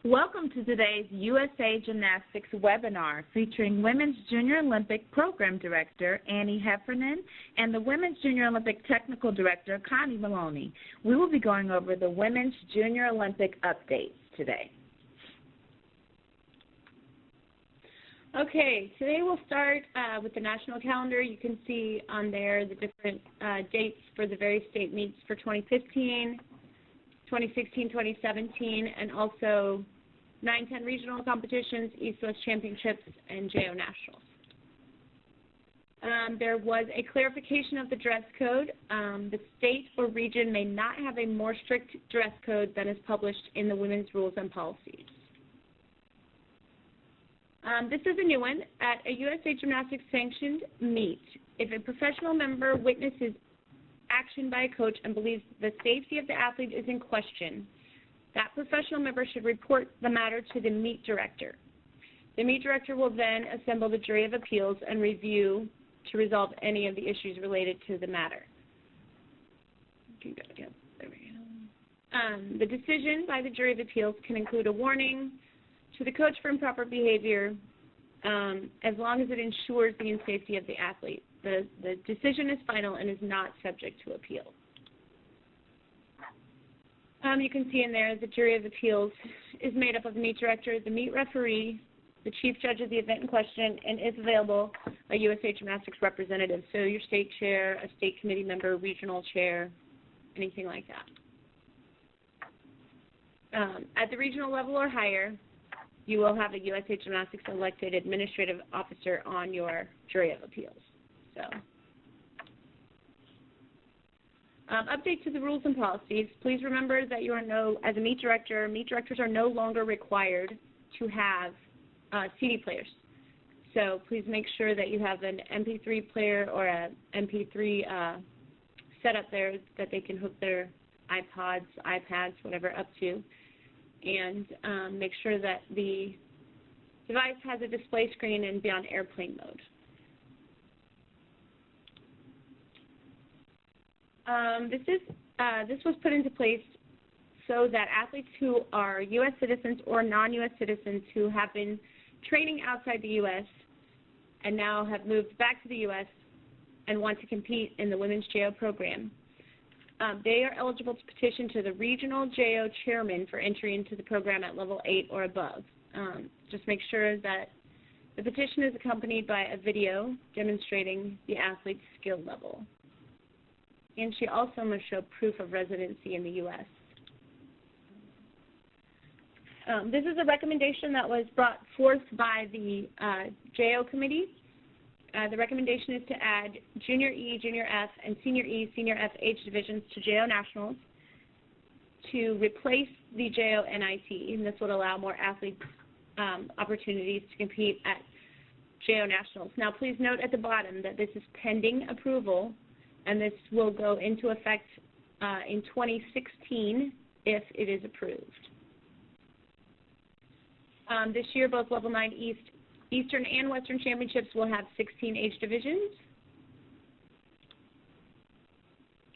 Welcome to today's USA Gymnastics webinar featuring Women's Junior Olympic Program Director Annie Heffernan and the Women's Junior Olympic Technical Director Connie Maloney. We will be going over the Women's Junior Olympic updates today. Okay, today we'll start with the national calendar. You can see on there the different dates for the various state meets for 2015, 2016, 2017, and also 9-10 regional competitions, East-West Championships, and JO Nationals. There was a clarification of the dress code. The state or region may not have a more strict dress code than is published in the Women's Rules and Policies. This is a new one. At a USA Gymnastics sanctioned meet, if a professional member witnesses action by a coach and believes the safety of the athlete is in question, that professional member should report the matter to the meet director. The meet director will then assemble the jury of appeals and review to resolve any of the issues related to the matter. The decision by the jury of appeals can include a warning to the coach for improper behavior as long as it ensures the safety of the athlete. The decision is final and is not subject to appeal. You can see in there the jury of appeals is made up of the meet director, the meet referee, the chief judge of the event in question, and if available, a USA Gymnastics representative, so your state chair, a state committee member, regional chair, anything like that. At the regional level or higher, you will have a USA Gymnastics elected administrative officer on your jury of appeals. So, update to the rules and policies. Please remember that as a meet directors are no longer required to have CD players. So please make sure that you have an MP3 player or an MP3 set up there that they can hook their iPods, iPads, whatever up to, and make sure that the device has a display screen and be on airplane mode. This was put into place so that athletes who are U.S. citizens or non-U.S. citizens who have been training outside the U.S. and now have moved back to the U.S. and want to compete in the Women's JO program, they are eligible to petition to the regional JO chairman for entry into the program at level 8 or above. Just make sure that the petition is accompanied by a video demonstrating the athlete's skill level. And she also must show proof of residency in the U.S. This is a recommendation that was brought forth by the JO committee. The recommendation is to add Junior E, Junior F, and Senior E, Senior F age divisions to JO Nationals to replace the JO NIT, and this would allow more athletes opportunities to compete at JO Nationals. Now, please note at the bottom that this is pending approval, and this will go into effect in 2016 if it is approved. This year, both Level 9 Eastern and Western Championships will have 16 age divisions.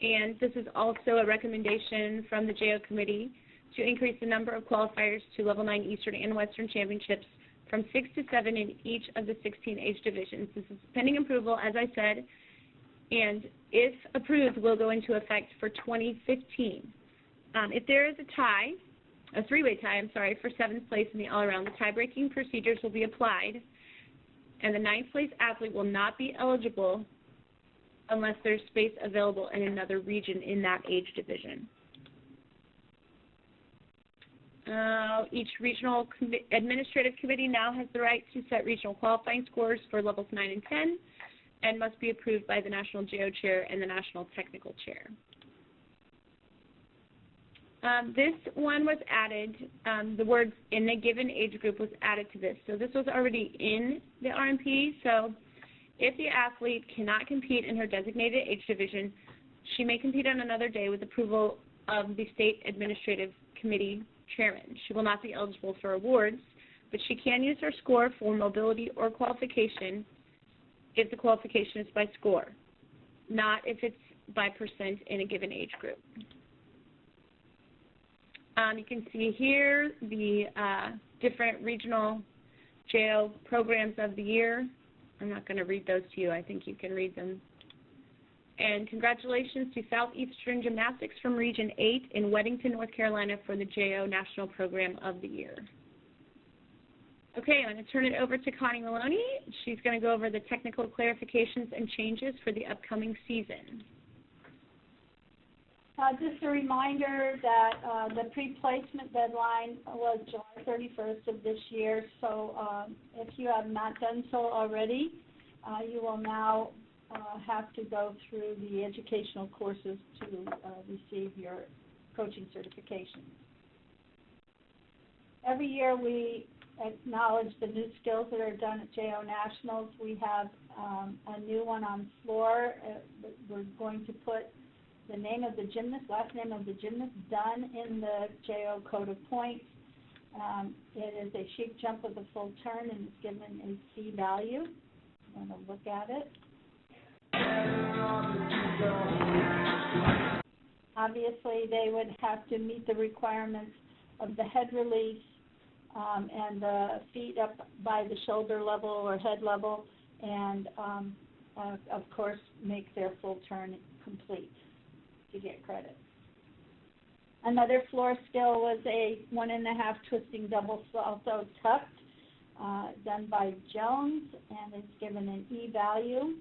And this is also a recommendation from the JO Committee to increase the number of qualifiers to Level 9 Eastern and Western Championships from 6 to 7 in each of the 16 age divisions. This is pending approval, as I said, and if approved, will go into effect for 2015. If there is a three-way tie, for 7th place in the all-around, the tie-breaking procedures will be applied, and the 9th place athlete will not be eligible unless there's space available in another region in that age division. Each regional administrative committee now has the right to set regional qualifying scores for levels 9 and 10, and must be approved by the National JO Chair and the National Technical Chair. This one was added, the words "in a given age group" was added to this. So this was already in the RMP, so if the athlete cannot compete in her designated age division, she may compete on another day with approval of the State Administrative Committee Chairman. She will not be eligible for awards, but she can use her score for mobility or qualification if the qualification is by score, not if it's by percent in a given age group. You can see here the different regional JO programs of the year. I'm not going to read those to you. I think you can read them. And congratulations to Southeastern Gymnastics from Region 8 in Weddington, North Carolina for the JO National Program of the Year. Okay, I'm going to turn it over to Connie Maloney. She's going to go over the technical clarifications and changes for the upcoming season. Just a reminder that the pre-placement deadline was July 31st of this year, so if you have not done so already, you will now have to go through the educational courses to receive your coaching certification. Every year we acknowledge the new skills that are done at JO Nationals. We have a new one on floor. We're going to put the name of the gymnast, last name of the gymnast, done in the JO Code of Points. It is a sheep jump with a full turn, and it's given a C value. I'm going to look at it. Obviously, they would have to meet the requirements of the head release and the feet up by the shoulder level or head level, and of course, make their full turn complete to get credit. Another floor skill was a 1.5 twisting double salto tucked, done by Jones, and it's given an E value.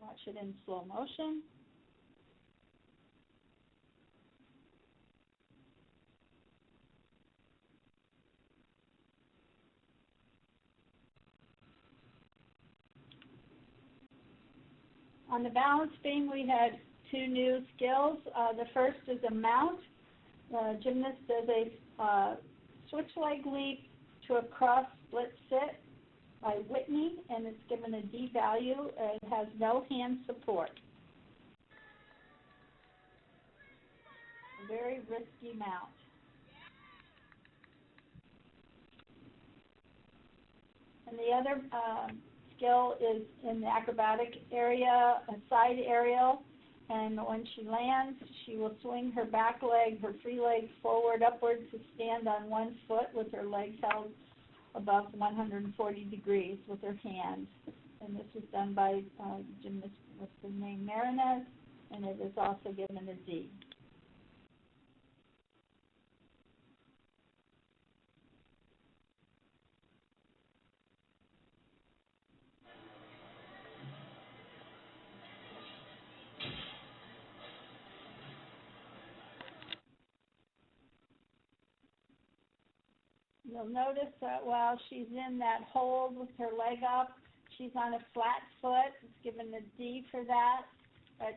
Watch it in slow motion. On the balance beam, we had two new skills. The first is a mount. The gymnast does a switch leg leap to a cross split sit by Whitney, and it's given a D value. It has no hand support. A very risky mount. And the other skill is in the acrobatic area, a side aerial, and when she lands, she will swing her back leg, her free leg forward, upward to stand on one foot with her legs held above 140 degrees with her hand. And this is done by gymnast with the name Marinez, and it is also given a D. You'll notice that while she's in that hold with her leg up, she's on a flat foot. It's given a D for that.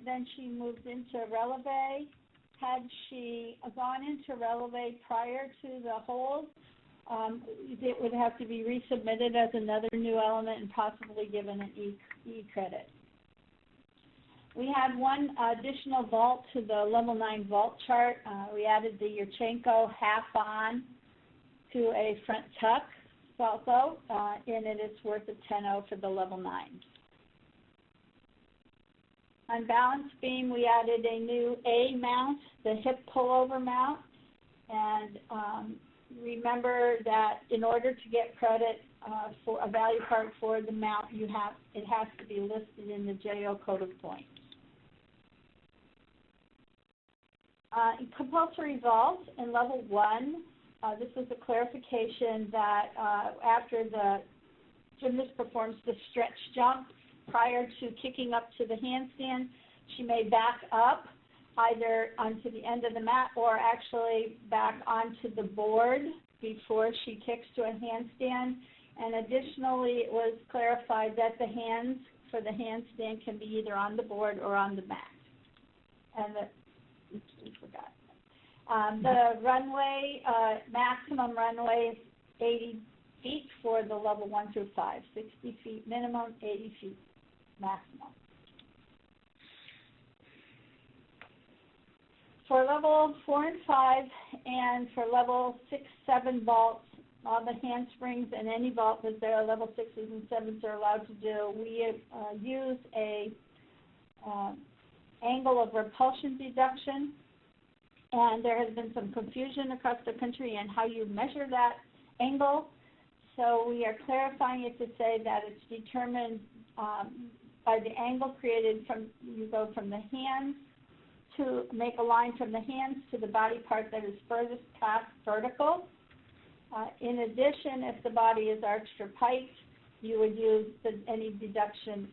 Then she moves into a releve. Had she gone into releve prior to the hold, it would have to be resubmitted as another new element and possibly given an E credit. We had one additional vault to the level 9 vault chart. We added the Yurchenko half on to a front tuck salto, and it is worth a 10-0 for the level 9. On balance beam, we added a new A mount, the hip pullover mount, and remember that in order to get credit for a value part for the mount, it has to be listed in the JO Code of Points. Compulsory vault in level 1. This was a clarification that after the gymnast performs the stretch jump prior to kicking up to the handstand, she may back up either onto the end of the mat or actually back onto the board before she kicks to a handstand. And additionally, it was clarified that the hands for the handstand can be either on the board or on the mat. And oops, we forgot. The runway, maximum runway is 80 feet for the level 1 through 5, 60 feet minimum, 80 feet maximum. For level 4 and 5 and for level 6, 7 vaults, all the handsprings and any vault that their level 6s and 7s are allowed to do. We use a angle of repulsion deduction, and there has been some confusion across the country on how you measure that angle. So we are clarifying it to say that it's determined by the angle created from, you go from the hands to make a line from the hands to the body part that is furthest past vertical. In addition, if the body is arched or piked, you would use any deduction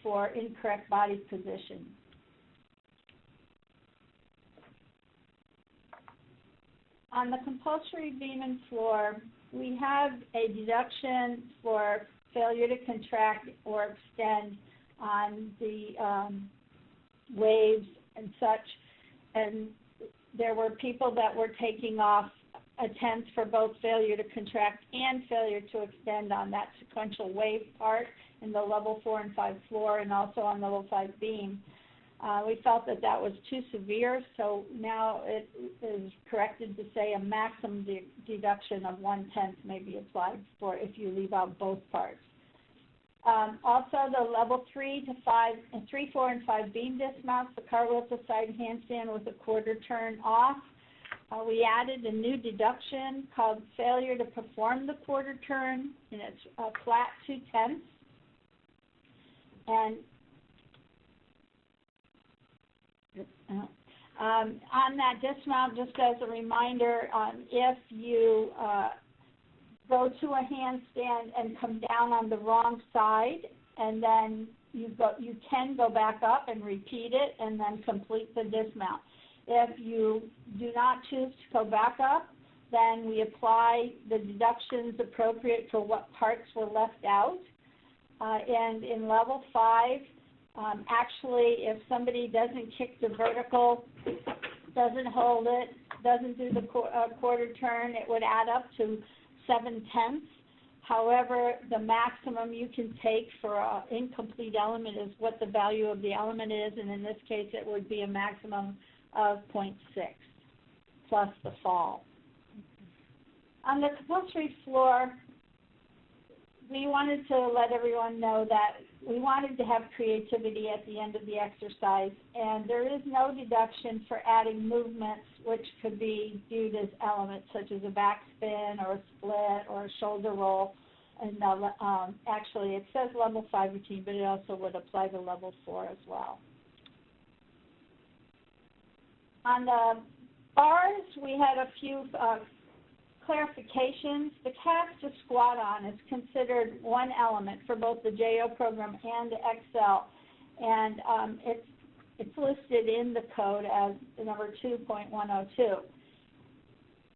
for incorrect body position. On the compulsory beam and floor, we have a deduction for failure to contract or extend on the waves and such. And there were people that were taking off attempts for both failure to contract and failure to extend on that sequential wave part in the level 4 and 5 floor and also on level 5 beam. We felt that that was too severe, so now it is corrected to say a maximum deduction of 1/10 may be applied for if you leave out both parts. Also, the level 3, 4, and 5 beam dismounts, the cartwheel to side handstand with a quarter turn off. We added a new deduction called failure to perform the quarter turn, and it's a flat 2/10. And on that dismount, just as a reminder, if you go to a handstand and come down on the wrong side, and then you can go back up and repeat it and then complete the dismount. If you do not choose to go back up, then we apply the deductions appropriate for what parts were left out. And in level 5, actually, if somebody doesn't kick the vertical, doesn't hold it, doesn't do the quarter turn, it would add up to 7/10. However, the maximum you can take for an incomplete element is what the value of the element is, and in this case it would be a maximum of 0.6 plus the fall. On the compulsory floor, we wanted to let everyone know that we wanted to have creativity at the end of the exercise, and there is no deduction for adding movements which could be viewed as elements, such as a backspin or a split or a shoulder roll. And actually, it says level 5 routine, but it also would apply to level 4 as well. On the bars, we had a few clarifications. The cast to squat on is considered one element for both the JO program and the Excel, and it's listed in the code as number 2.102.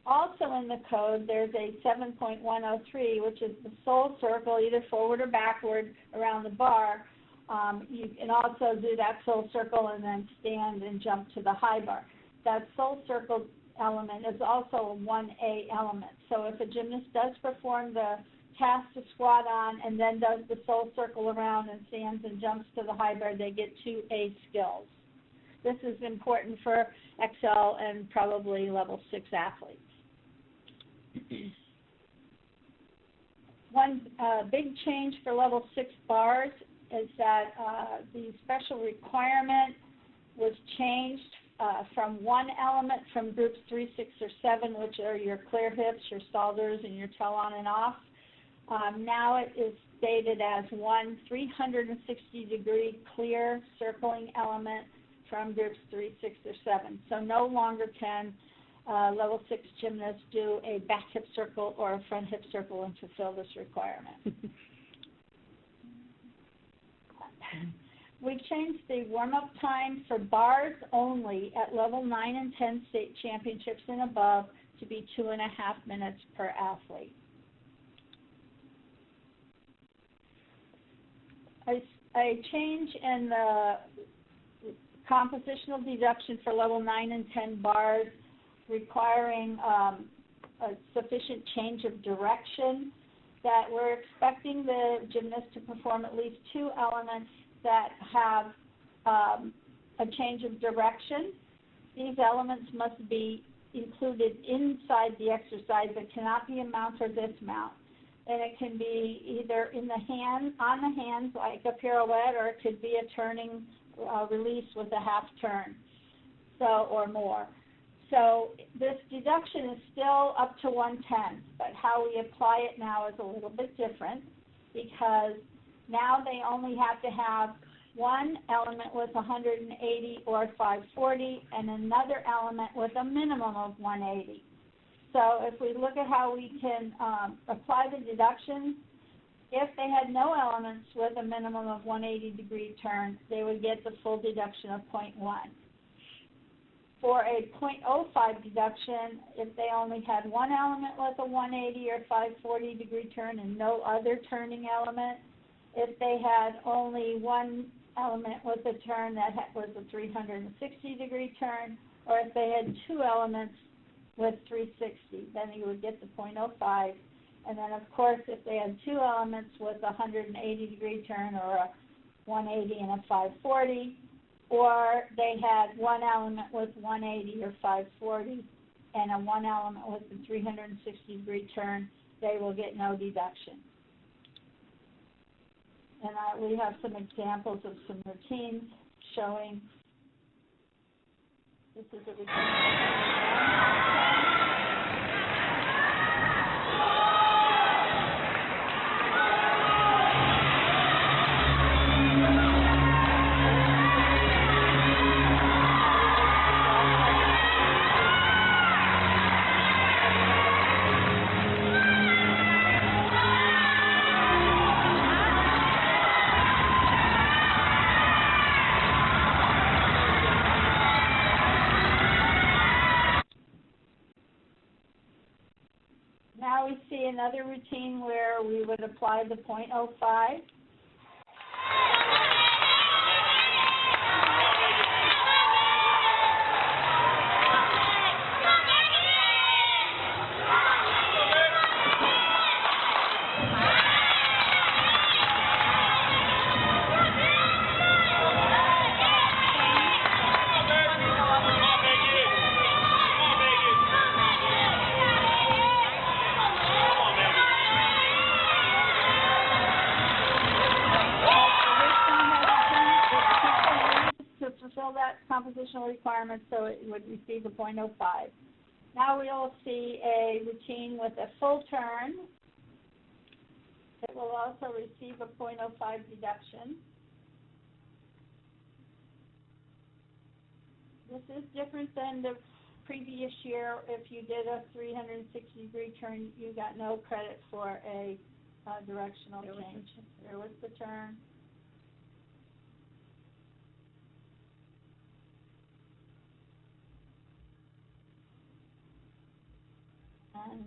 Also in the code, there's a 7.103, which is the sole circle, either forward or backward around the bar. You can also do that sole circle and then stand and jump to the high bar. That sole circle element is also a 1A element. So if a gymnast does perform the cast to squat on and then does the sole circle around and stands and jumps to the high bar, they get 2A skills. This is important for Excel and probably level 6 athletes. One big change for level 6 bars is that the special requirement was changed from one element from groups 3, 6, or 7, which are your clear hips, your Salders, and your toe on and off. Now it is stated as one 360-degree clear circling element from groups 3, 6, or 7. So no longer can level 6 gymnasts do a back hip circle or a front hip circle and fulfill this requirement. We've changed the warm-up time for bars only at level 9 and 10 state championships and above to be 2.5 minutes per athlete. A change in the compositional deduction for level 9 and 10 bars requiring a sufficient change of direction, that we're expecting the gymnast to perform at least 2 elements that have a change of direction. These elements must be included inside the exercise. It cannot be a mount or dismount. And it can be either in the hand, on the hands, like a pirouette, or it could be a turning release with a half turn, or more. So this deduction is still up to 1/10, but how we apply it now is a little bit different, because now they only have to have one element with 180 or 540 and another element with a minimum of 180. So if we look at how we can apply the deductions, if they had no elements with a minimum of 180-degree turn, they would get the full deduction of 0.1. For a 0.05 deduction, if they only had one element with a 180 or 540-degree turn and no other turning element, if they had only one element with a turn that was a 360-degree turn, or if they had two elements with 360, then you would get the 0.05. And then, of course, if they had two elements with a 180-degree turn, or a 180 and a 540, or they had one element with 180 or 540 and a one element with a 360-degree turn, they will get no deduction. And we have some examples of some routines showing. This is a routine. Now we see another routine where we would apply the 0.05. Fulfill that compositional requirement, so it would receive a 0.05. Now we'll see a routine with a full turn. It will also receive a 0.05 deduction. This is different than the previous year. If you did a 360-degree turn, you got no credit for a directional change. There was the turn. And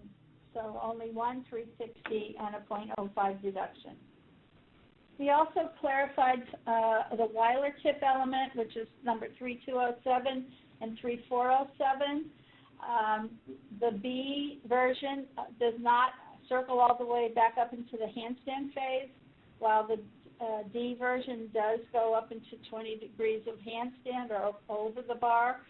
so only one 360 and a 0.05 deduction. We also clarified the Weiler tip element, which is number 3207 and 3407. The B version does not circle all the way back up into the handstand phase, while the D version does go up into 20 degrees of handstand or over the bar.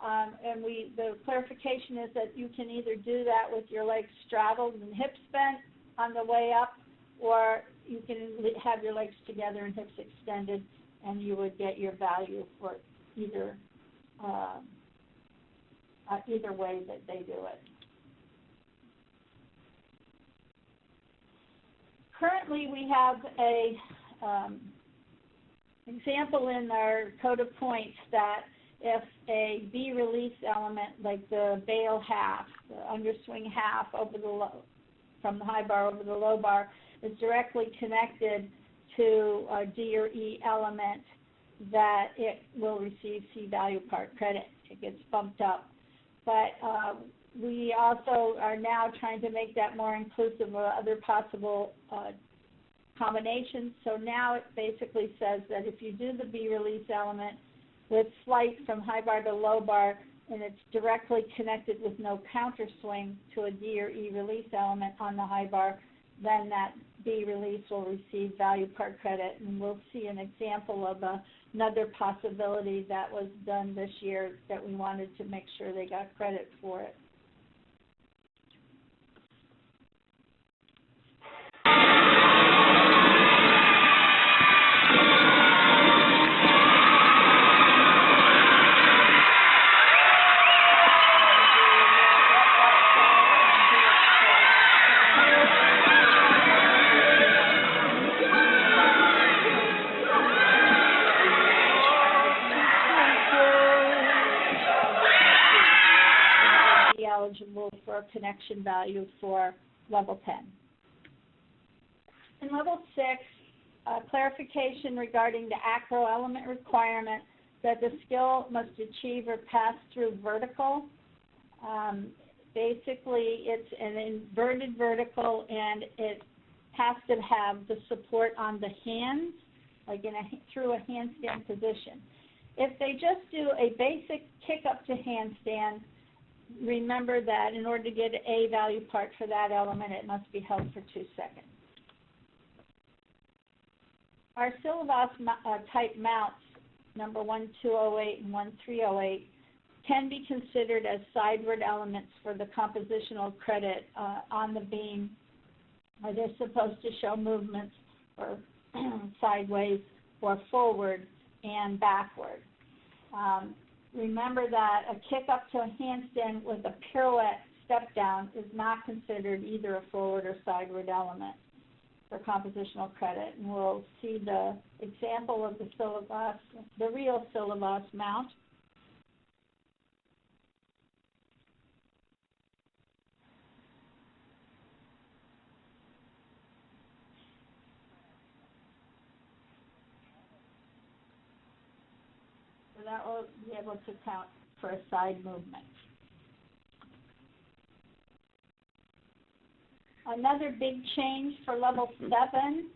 And the clarification is that you can either do that with your legs straddled and hips bent on the way up, or you can have your legs together and hips extended, and you would get your value for either way that they do it. Currently, we have a example in our code of points that if a B release element, like the bail half, the underswing half over the from the high bar over the low bar, is directly connected to a D or E element, that it will receive C value part credit. It gets bumped up. But we also are now trying to make that more inclusive of other possible combinations. So now it basically says that if you do the B release element with flight from high bar to low bar, and it's directly connected with no counter swing to a D or E release element on the high bar, then that B release will receive value part credit, and we'll see an example of another possibility that was done this year that we wanted to make sure they got credit for it. Eligible for a connection value for level 10. In level 6, clarification regarding the acro element requirement that the skill must achieve or pass through vertical. Basically, it's an inverted vertical, and it has to have the support on the hands, like through a handstand position. If they just do a basic kick up to handstand, remember that in order to get a value part for that element, it must be held for 2 seconds. Our syllabus type mounts, number 1208 and 1308, can be considered as sideward elements for the compositional credit on the beam, where they're supposed to show movements or sideways or forward and backward. Remember that a kick up to a handstand with a pirouette step down is not considered either a forward or sideward element for compositional credit. And we'll see the example of the syllabus, the real syllabus mount. So that will be able to count for a side movement. Another big change for level 7,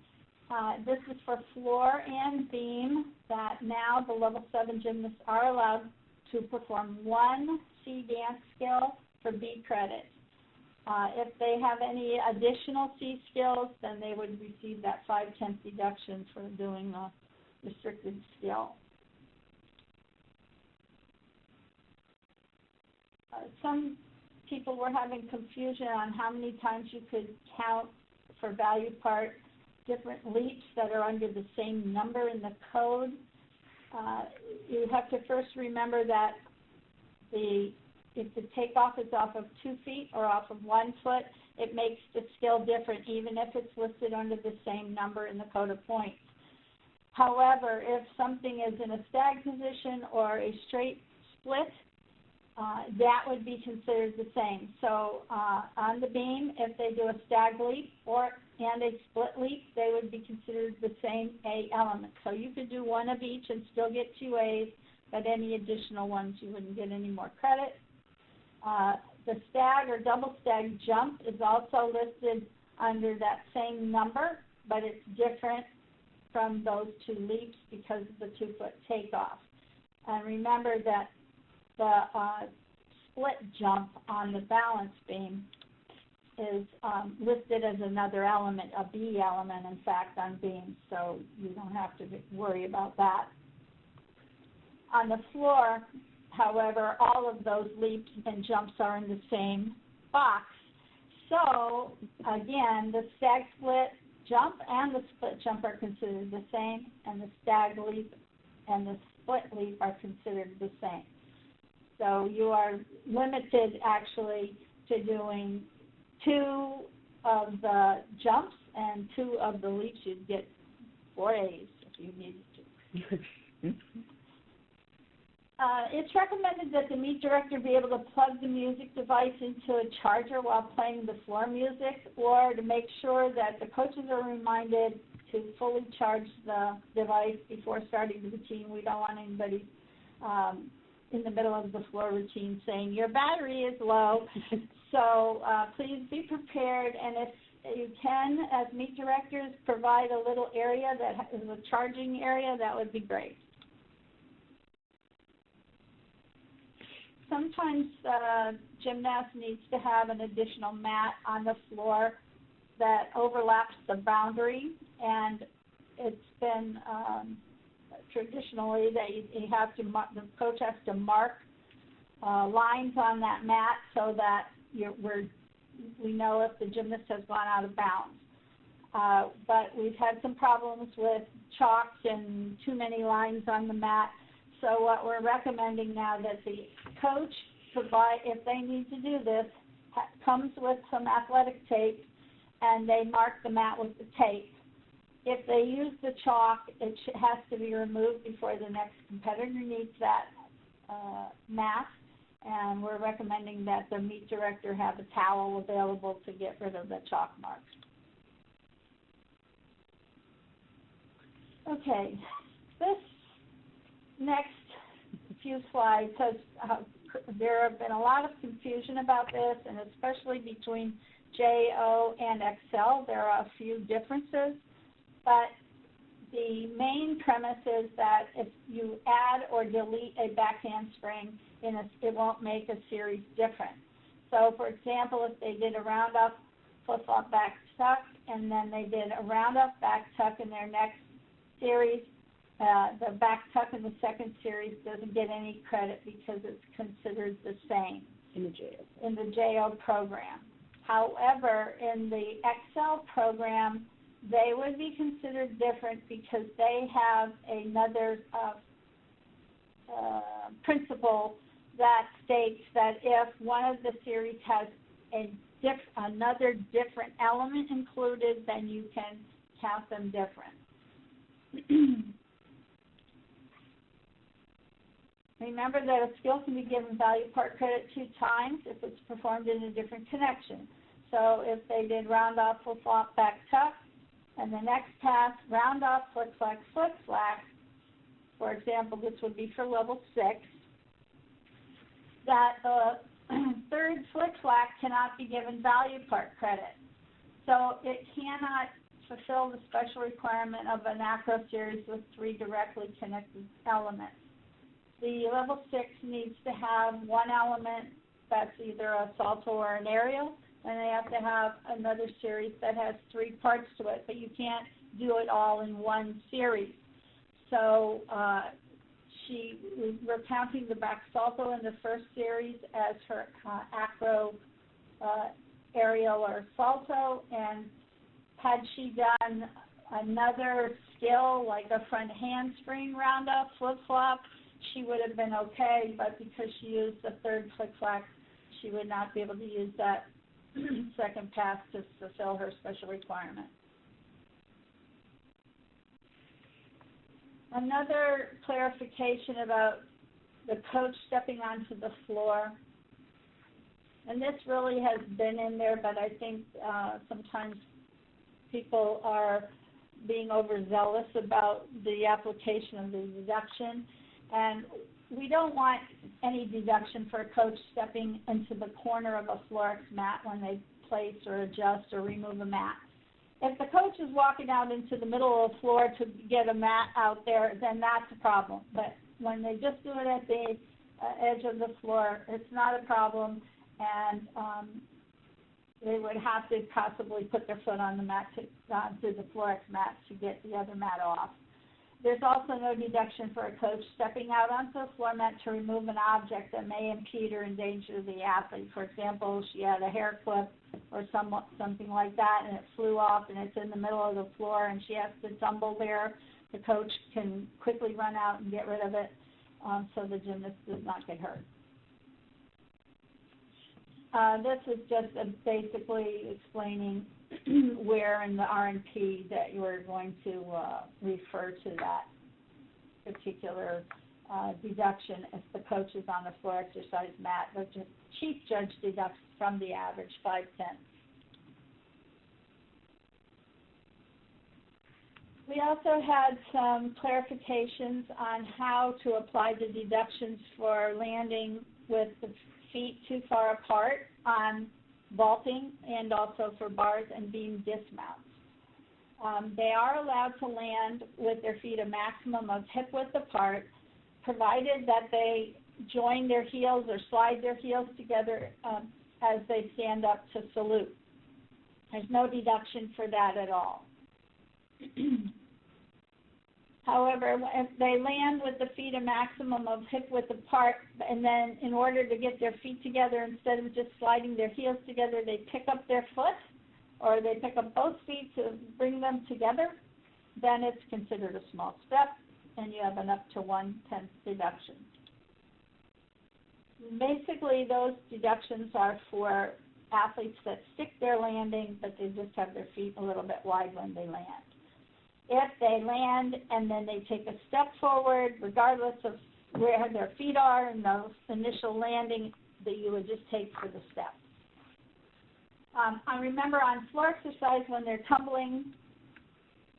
this is for floor and beam, that now the level 7 gymnasts are allowed to perform one C dance skill for B credit. If they have any additional C skills, then they would receive that 5/10 deduction for doing a restricted skill. Some people were having confusion on how many times you could count for value part different leaps that are under the same number in the code. You have to first remember that if the takeoff is off of 2 feet or off of 1 foot, it makes the skill different, even if it's listed under the same number in the code of points. However, if something is in a stag position or a straight split, that would be considered the same. So on the beam, if they do a stag leap and a split leap, they would be considered the same A element. So you could do one of each and still get 2 A's, but any additional ones you wouldn't get any more credit. The stag or double stag jump is also listed under that same number, but it's different from those 2 leaps because of the 2-foot takeoff. And remember that the split jump on the balance beam is listed as another element, a B element, in fact, on beams, so you don't have to worry about that. On the floor, however, all of those leaps and jumps are in the same box. So, again, the stag split jump and the split jump are considered the same, and the stag leap and the split leap are considered the same. So you are limited, actually, to doing 2 of the jumps and 2 of the leaps. You'd get 4 A's if you needed to. It's recommended that the meet director be able to plug the music device into a charger while playing the floor music, or to make sure that the coaches are reminded to fully charge the device before starting the routine. We don't want anybody in the middle of the floor routine saying, your battery is low. So please be prepared, and if you can, as meet directors, provide a little area that is a charging area, that would be great. Sometimes gymnast needs to have an additional mat on the floor that overlaps the boundary, and it's been traditionally that the coach has to mark lines on that mat so that we know if the gymnast has gone out of bounds. But we've had some problems with chalk and too many lines on the mat. So what we're recommending now that the coach provide, if they need to do this, comes with some athletic tape, and they mark the mat with the tape. If they use the chalk, it has to be removed before the next competitor needs that mat, and we're recommending that the meet director have a towel available to get rid of the chalk marks. Okay, this next few slides there have been a lot of confusion about this, and especially between JO and Excel, there are a few differences, but the main premise is that if you add or delete a back handspring, it won't make a series different. So, for example, if they did a round-off flip-flop back tuck, and then they did a round-off back tuck in their next series, the back tuck in the second series doesn't get any credit because it's considered the same in the JO program. However, in the Excel program, they would be considered different because they have another principle that states that if one of the series has another different element included, then you can count them different. Remember that a skill can be given value part credit 2 times if it's performed in a different connection. So if they did round off, flip flop, back tuck, and the next pass, round off, flick flack, for example, this would be for level 6, that the third flick flack cannot be given value part credit. So it cannot fulfill the special requirement of an acro series with 3 directly connected elements. The level 6 needs to have one element that's either a salto or an aerial, and they have to have another series that has 3 parts to it, but you can't do it all in one series. So we're counting the back salto in the first series as her acro, aerial, or salto, and had she done another skill like a front handspring round-off, flip-flop, she would have been okay, but because she used the third flick-flack, she would not be able to use that second pass to fulfill her special requirement. Another clarification about the coach stepping onto the floor, and this really has been in there, but I think sometimes people are being overzealous about the application of the deduction, and we don't want any deduction for a coach stepping into the corner of a Florex mat when they place or adjust or remove a mat. If the coach is walking out into the middle of the floor to get a mat out there, then that's a problem. But when they just do it at the edge of the floor, it's not a problem, and they would have to possibly put their foot on the mat, onto the Florex mat to get the other mat off. There's also no deduction for a coach stepping out onto a floor mat to remove an object that may impede or endanger the athlete. For example, she had a hair clip or something like that, and it flew off, and it's in the middle of the floor, and she has to tumble there. The coach can quickly run out and get rid of it so the gymnast does not get hurt. This is just basically explaining where in the R&P that you are going to refer to that particular deduction if the coach is on the floor exercise mat. The chief judge deducts from the average 5/10. We also had some clarifications on how to apply the deductions for landing with the feet too far apart on vaulting and also for bars and beam dismounts. They are allowed to land with their feet a maximum of hip width apart, provided that they join their heels or slide their heels together as they stand up to salute. There's no deduction for that at all. However, if they land with the feet a maximum of hip width apart, and then in order to get their feet together, instead of just sliding their heels together, they pick up their foot, or they pick up both feet to bring them together, then it's considered a small step, and you have an up to 1/10 deduction. Basically, those deductions are for athletes that stick their landing, but they just have their feet a little bit wide when they land. If they land and then they take a step forward, regardless of where their feet are in the initial landing, that you would just take for the step. I remember on floor exercise when they're tumbling,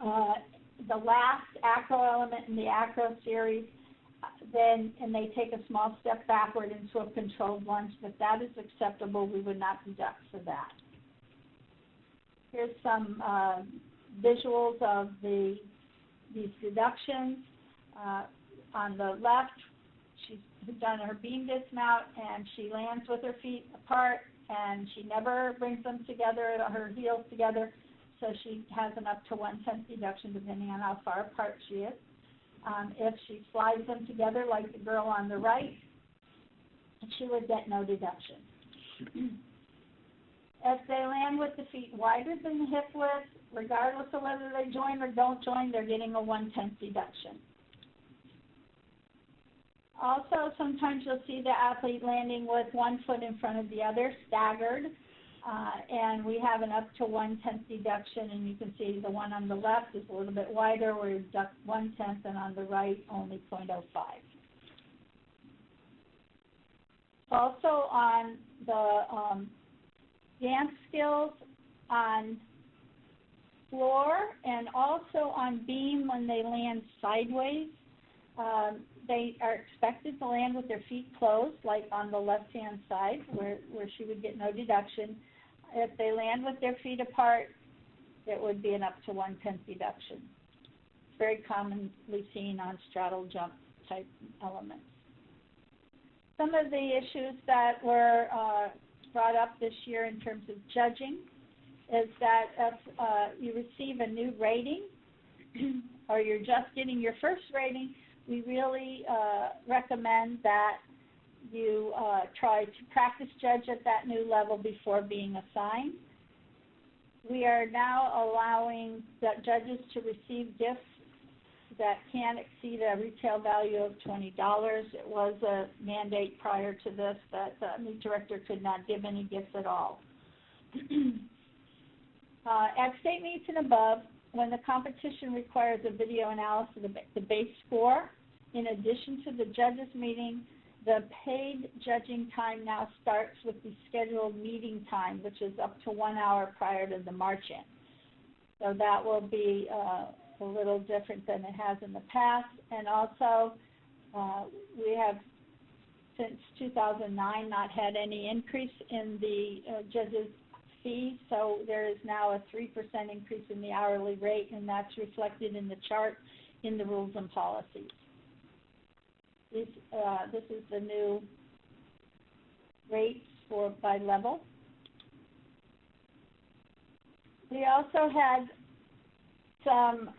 the last acro element in the acro series, and they take a small step backward into a controlled lunge, if that is acceptable, we would not deduct for that. Here's some visuals of these deductions. On the left, she's done her beam dismount, and she lands with her feet apart, and she never brings them together, her heels together, so she has an up to 1/10 deduction depending on how far apart she is. If she slides them together like the girl on the right, she would get no deduction. If they land with the feet wider than the hip width, regardless of whether they join or don't join, they're getting a 1/10 deduction. Also, sometimes you'll see the athlete landing with one foot in front of the other, staggered, and we have an up to 1/10 deduction, and you can see the one on the left is a little bit wider, where you deduct 1/10, and on the right, only 0.05. Also, on the dance skills, on floor and also on beam when they land sideways, they are expected to land with their feet closed, like on the left-hand side, where she would get no deduction. If they land with their feet apart, it would be an up to 1/10 deduction. It's very commonly seen on straddle jump type elements. Some of the issues that were brought up this year in terms of judging is that if you receive a new rating or you're just getting your first rating, we really recommend that you try to practice judge at that new level before being assigned. We are now allowing the judges to receive gifts that can exceed a retail value of $20. It was a mandate prior to this that the meet director could not give any gifts at all. At state meets and above, when the competition requires a video analysis of the base score, in addition to the judges meeting, the paid judging time now starts with the scheduled meeting time, which is up to 1 hour prior to the march-in. So that will be a little different than it has in the past. And also, we have, since 2009, not had any increase in the judges' fee, so there is now a 3% increase in the hourly rate, and that's reflected in the chart in the rules and policies. This is the new rates by level. We also had some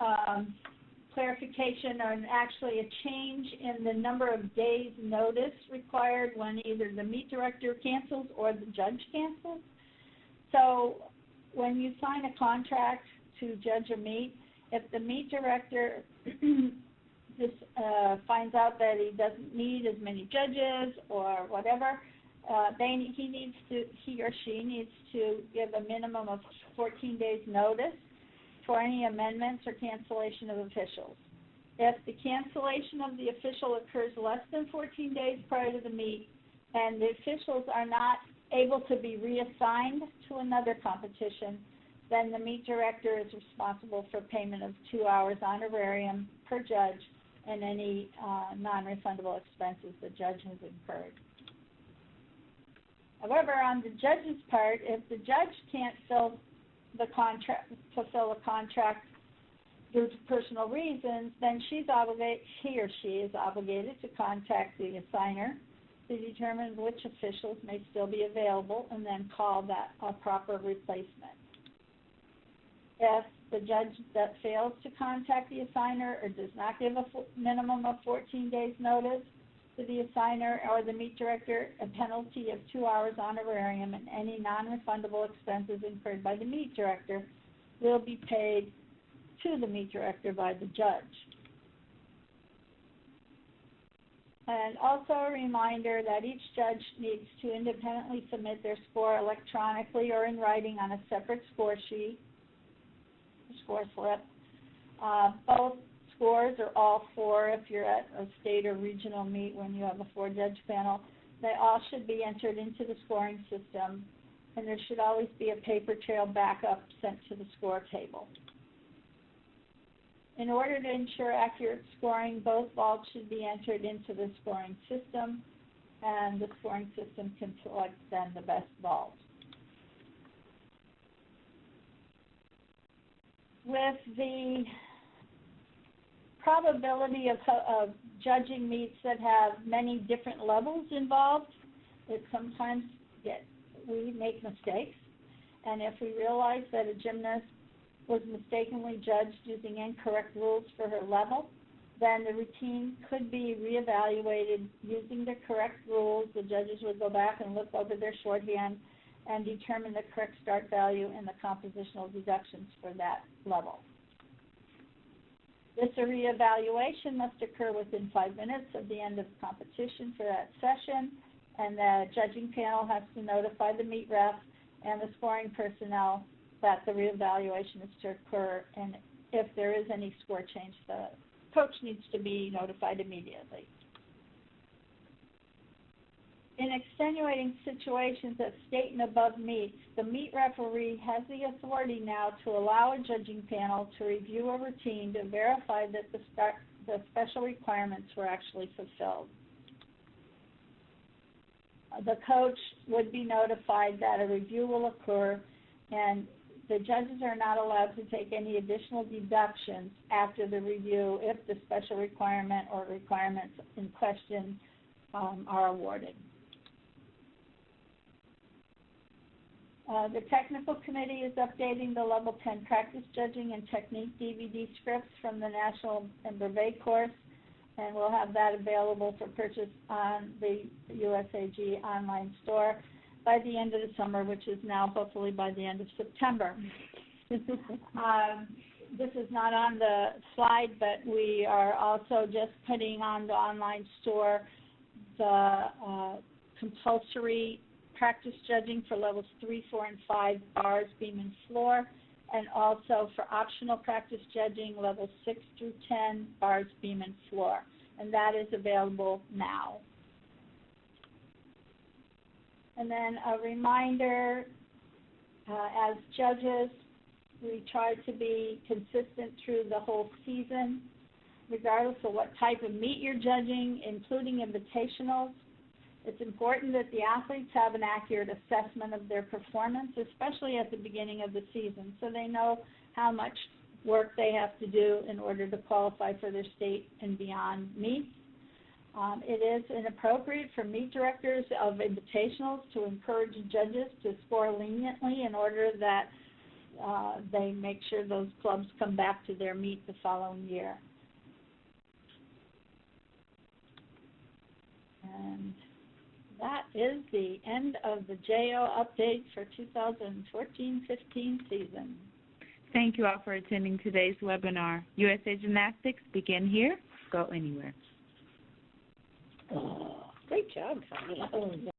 clarification on actually a change in the number of days notice required when either the meet director cancels or the judge cancels. So when you sign a contract to judge a meet, if the meet director just finds out that he doesn't need as many judges or whatever, he or she needs to give a minimum of 14 days notice for any amendments or cancellation of officials. If the cancellation of the official occurs less than 14 days prior to the meet and the officials are not able to be reassigned to another competition, then the meet director is responsible for payment of 2 hours honorarium per judge and any non-refundable expenses the judge has incurred. However, on the judge's part, if the judge can't fulfill the contract due to personal reasons, then he or she is obligated to contact the assigner to determine which officials may still be available and then call that a proper replacement. If the judge that fails to contact the assigner or does not give a minimum of 14 days notice to the assigner or the meet director, a penalty of 2 hours honorarium and any non-refundable expenses incurred by the meet director will be paid to the meet director by the judge. And also a reminder that each judge needs to independently submit their score electronically or in writing on a separate score sheet, score slip. Both scores, or all four if you're at a state or regional meet when you have a 4-judge panel, they all should be entered into the scoring system, and there should always be a paper trail backup sent to the score table. In order to ensure accurate scoring, both vaults should be entered into the scoring system, and the scoring system can select then the best vault. With the probability of judging meets that have many different levels involved, it sometimes we make mistakes, and if we realize that a gymnast was mistakenly judged using incorrect rules for her level, then the routine could be reevaluated using the correct rules. The judges would go back and look over their shorthand and determine the correct start value and the compositional deductions for that level. This reevaluation must occur within 5 minutes of the end of the competition for that session, and the judging panel has to notify the meet ref and the scoring personnel that the reevaluation is to occur, and if there is any score change, the coach needs to be notified immediately. In extenuating situations at state and above meets, the meet referee has the authority now to allow a judging panel to review a routine to verify that the special requirements were actually fulfilled. The coach would be notified that a review will occur, and the judges are not allowed to take any additional deductions after the review if the special requirement or requirements in question are awarded. The technical committee is updating the level 10 practice judging and technique DVD scripts from the National and Brevet course, and we'll have that available for purchase on the USAG online store by the end of the summer, which is now hopefully by the end of September. This is not on the slide, but we are also just putting on the online store the compulsory practice judging for levels 3, 4, and 5, bars, beam, and floor, and also for optional practice judging levels 6 through 10, bars, beam, and floor. And that is available now. And then a reminder, as judges, we try to be consistent through the whole season, regardless of what type of meet you're judging, including invitationals. It's important that the athletes have an accurate assessment of their performance, especially at the beginning of the season, so they know how much work they have to do in order to qualify for their state and beyond meets. It is inappropriate for meet directors of invitationals to encourage judges to score leniently in order that they make sure those clubs come back to their meet the following year. And that is the end of the JO update for 2014-15 season. Thank you all for attending today's webinar. USA Gymnastics, begin here, go anywhere. Great job, Connie.